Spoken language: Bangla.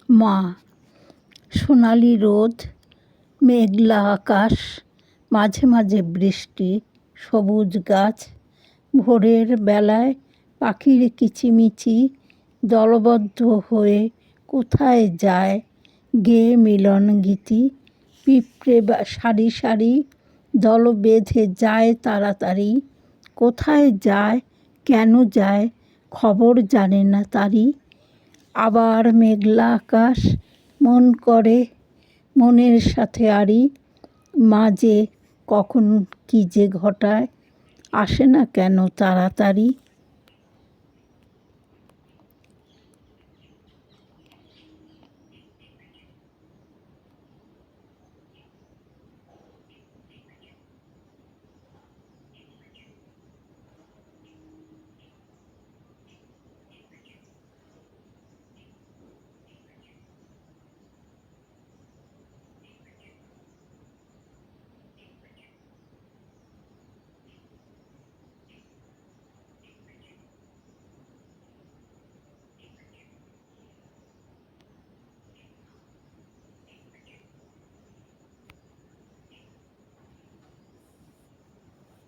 মা। সোনালি রোদ, মেঘলা আকাশ, মাঝে মাঝে বৃষ্টি, সবুজ গাছ, ভোরের বেলায় পাখির কিচিমিচি দলবদ্ধ হয়ে কোথায় যায় গেয়ে মিলন গীতি। পিঁপড়ে সারি সারি দল বেঁধে যায় তাড়াতাড়ি, কোথায় যায় কেন যায় খবর জানে না তারি। আবার মেঘলা আকাশ, মন করে মনের সাথে আড়ি, মাঝে কখন কী যে ঘটায় আসে না কেন তাড়াতাড়ি।